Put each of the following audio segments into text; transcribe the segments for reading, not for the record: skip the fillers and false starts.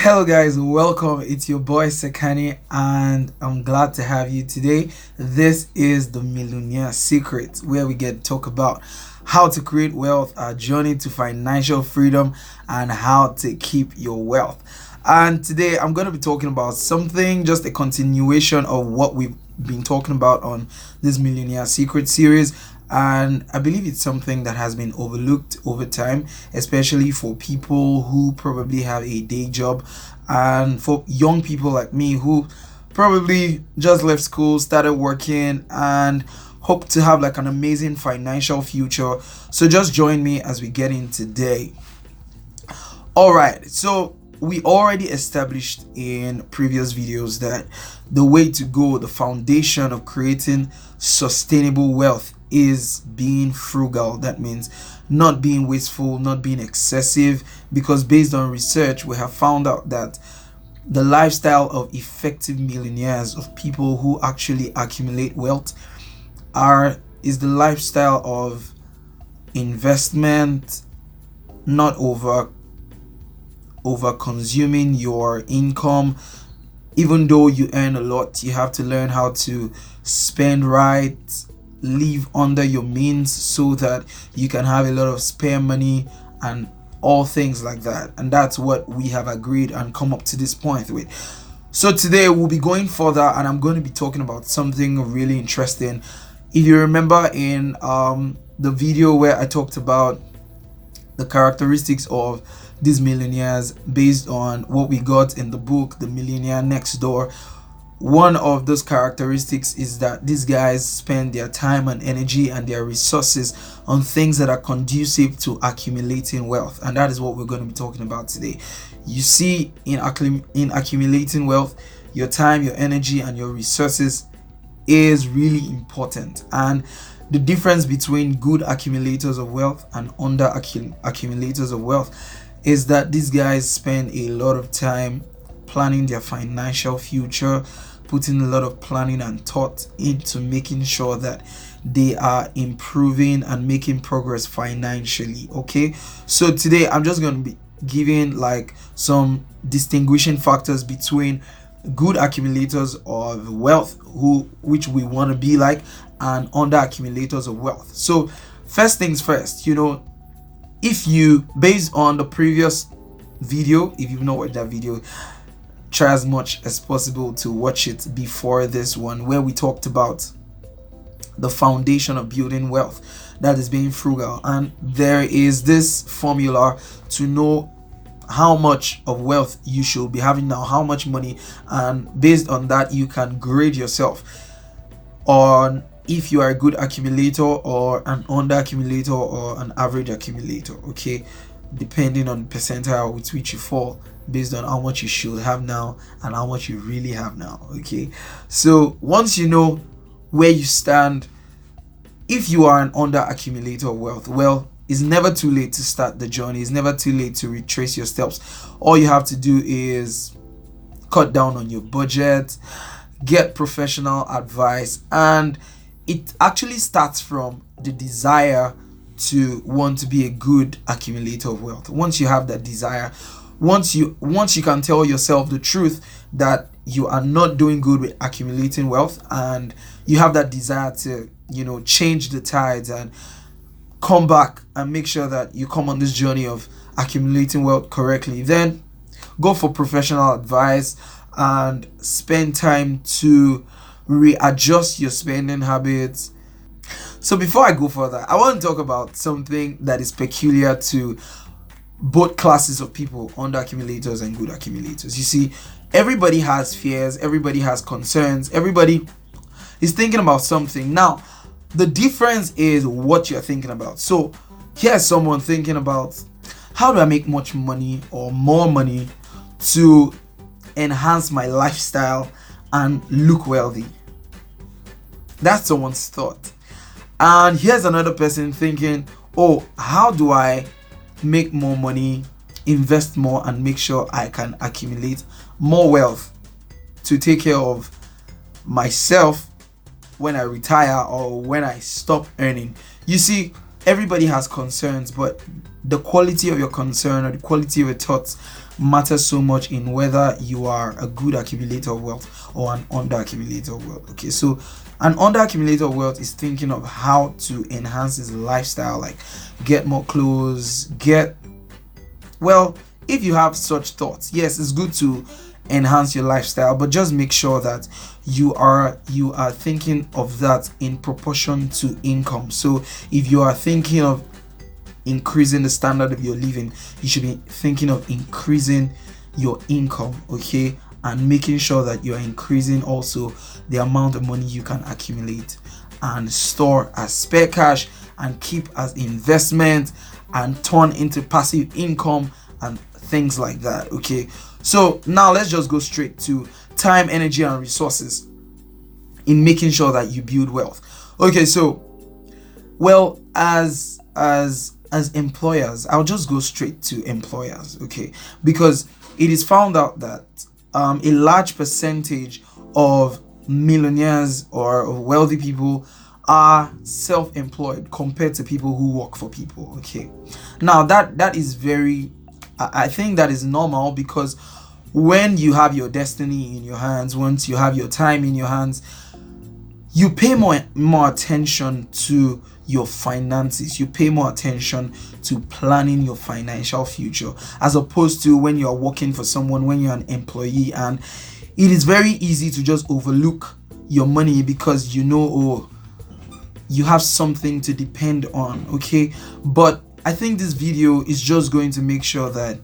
Hello guys, welcome. It's your boy Sekani and I'm glad to have you today. This is the Millionaire Secret, where we get to talk about how to create wealth, our journey to financial freedom, and how to keep your wealth. And today I'm going to be talking about something, just a continuation of what we've been talking about on this Millionaire Secret series. And I believe it's something that has been overlooked over time, especially for people who probably have a day job, and for young people like me who probably just left school, started working, and hope to have like an amazing financial future. So just join me as we get in today. All right, so we already established in previous videos that the way to go, the foundation of creating sustainable wealth, is being frugal. That means not being wasteful, not being excessive, because based on research we have found out that the lifestyle of effective millionaires, of people who actually accumulate wealth, is the lifestyle of investment, not over consuming your income. Even though you earn a lot, you have to learn how to spend right, live under your means, so that you can have a lot of spare money and all things like that. And that's what we have agreed and come up to this point with. So today we'll be going further, and I'm going to be talking about something really interesting. If you remember in the video where I talked about the characteristics of these millionaires based on what we got in the book The Millionaire Next Door, one of those characteristics is that these guys spend their time and energy and their resources on things that are conducive to accumulating wealth. And that is what we're going to be talking about today. You see, in accumulating wealth, your time, your energy, and your resources is really important. And the difference between good accumulators of wealth and under accumulators of wealth is that these guys spend a lot of time planning their financial future, putting a lot of planning and thought into making sure that they are improving and making progress financially. Okay, so today I'm just going to be giving like some distinguishing factors between good accumulators of wealth, which we want to be like, and under accumulators of wealth. So first things first, if you, based on the previous video, if you've not watched that video, try as much as possible to watch it before this one, where we talked about the foundation of building wealth, that is being frugal. And there is this formula to know how much of wealth you should be having now, how much money, and based on that you can grade yourself on if you are a good accumulator or an under accumulator or an average accumulator, okay, depending on the percentile with which you fall, based on how much you should have now and how much you really have now. Okay, so once you know where you stand, if you are an under accumulator of wealth, well, it's never too late to start the journey. It's never too late to retrace your steps. All you have to do is cut down on your budget, get professional advice, and it actually starts from the desire to want to be a good accumulator of wealth. Once you have that desire, once you can tell yourself the truth that you are not doing good with accumulating wealth, and you have that desire to change the tides and come back and make sure that you come on this journey of accumulating wealth correctly, then go for professional advice and spend time to readjust your spending habits. So before I go further, I want to talk about something that is peculiar to both classes of people, under accumulators and good accumulators. You see, everybody has fears, everybody has concerns, everybody is thinking about something. Now, the difference is what you're thinking about. So here's someone thinking about, how do I make much money or more money to enhance my lifestyle and look wealthy? That's someone's thought. And here's another person thinking, oh, how do I make more money, invest more, and make sure I can accumulate more wealth to take care of myself when I retire or when I stop earning? You see, everybody has concerns, but the quality of your concern or the quality of your thoughts matters so much in whether you are a good accumulator of wealth or an under accumulator of wealth. Okay, so an under accumulator of wealth is thinking of how to enhance his lifestyle, like get more clothes, if you have such thoughts, yes, it's good to enhance your lifestyle, but just make sure that you are thinking of that in proportion to income. So if you are thinking of increasing the standard of your living, you should be thinking of increasing your income, okay, and making sure that you are increasing also the amount of money you can accumulate and store as spare cash and keep as investment and turn into passive income and things like that. Okay, so now let's just go straight to time, energy, and resources in making sure that you build wealth. Okay, so as employers, I'll just go straight to employers, okay, because it is found out that a large percentage of millionaires or wealthy people are self-employed compared to people who work for people. Okay, now that is very, I think that is normal, because when you have your destiny in your hands, once you have your time in your hands, you pay more attention to your finances. You pay more attention to planning your financial future, as opposed to when you're working for someone, when you're an employee, and it is very easy to just overlook your money because you have something to depend on. Okay, but I think this video is just going to make sure that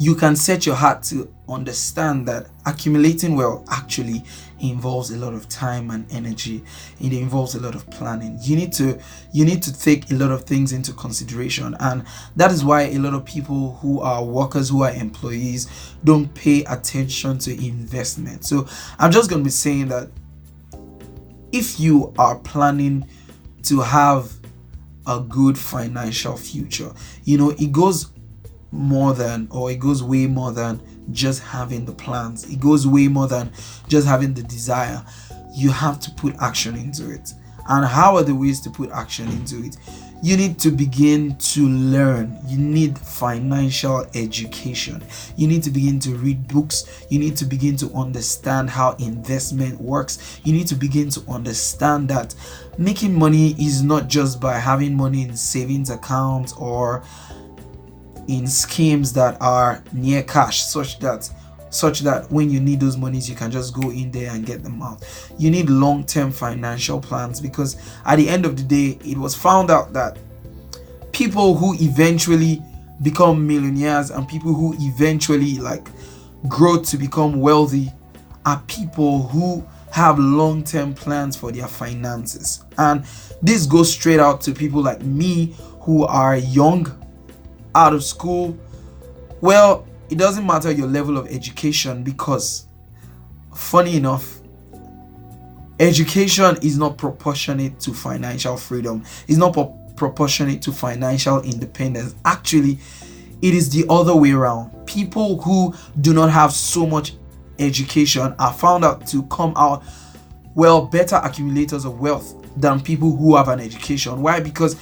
you can set your heart to understand that accumulating wealth actually involves a lot of time and energy. It involves a lot of planning. You need to take a lot of things into consideration, and that is why a lot of people who are workers, who are employees, don't pay attention to investment. So I'm just going to be saying that if you are planning to have a good financial future, it goes way more than just having the plans. It goes way more than just having the desire. You have to put action into it. And how are the ways to put action into it? You need to begin to learn. You need financial education. You need to begin to read books. You need to begin to understand how investment works. You need to begin to understand that making money is not just by having money in savings accounts or in schemes that are near cash, such that when you need those monies, you can just go in there and get them out. You need long-term financial plans, because at the end of the day, it was found out that people who eventually become millionaires and people who eventually grow to become wealthy are people who have long-term plans for their finances. And this goes straight out to people like me who are young, out of school. Well, it doesn't matter your level of education, because funny enough, education is not proportionate to financial freedom. It's not proportionate to financial independence. Actually, it is the other way around. People who do not have so much education are found out to come out better accumulators of wealth than people who have an education. Why? Because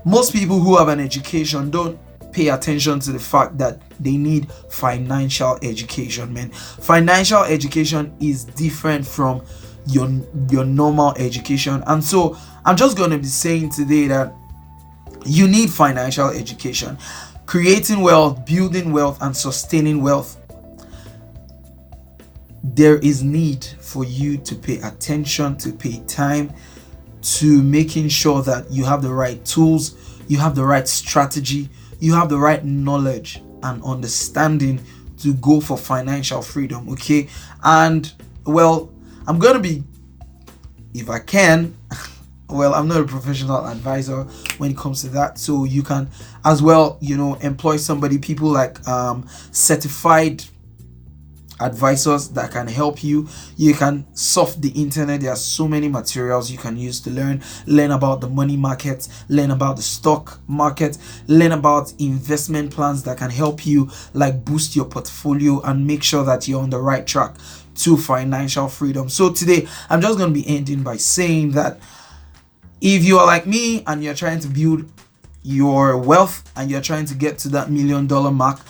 most people who have an education don't pay attention to the fact that they need financial education, man. Financial education is different from your normal education. And so I'm just going to be saying today that you need financial education. Creating wealth, building wealth, and sustaining wealth, there is need for you to pay attention, to pay time, to making sure that you have the right tools, you have the right strategy, you have the right knowledge and understanding to go for financial freedom. Okay, and I'm gonna be, if I can, I'm not a professional advisor when it comes to that, so you can as well employ somebody, people like certified advisors that can help you. You can surf the internet. There are so many materials you can use to learn about the money market, learn about the stock market, learn about investment plans that can help you boost your portfolio and make sure that you're on the right track to financial freedom. So today I'm just going to be ending by saying that If you are like me and you're trying to build your wealth and you're trying to get to that $1 million mark,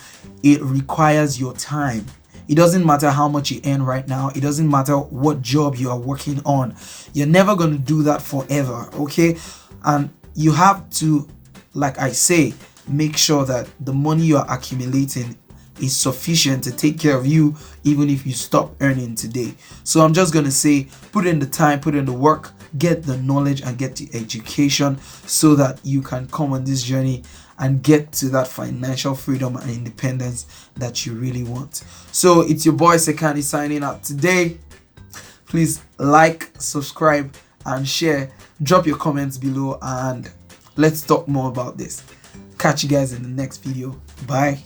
it requires your time. It doesn't matter how much you earn right now. It doesn't matter what job you are working on. You're never going to do that forever, okay? And you have to, like I say, make sure that the money you are accumulating is sufficient to take care of you even if you stop earning today. So I'm just going to say, put in the time, put in the work, get the knowledge and get the education so that you can come on this journey and get to that financial freedom and independence that you really want. So it's your boy Sekani signing out today. Please like, subscribe and share. Drop your comments below and let's talk more about this. Catch you guys in the next video. Bye.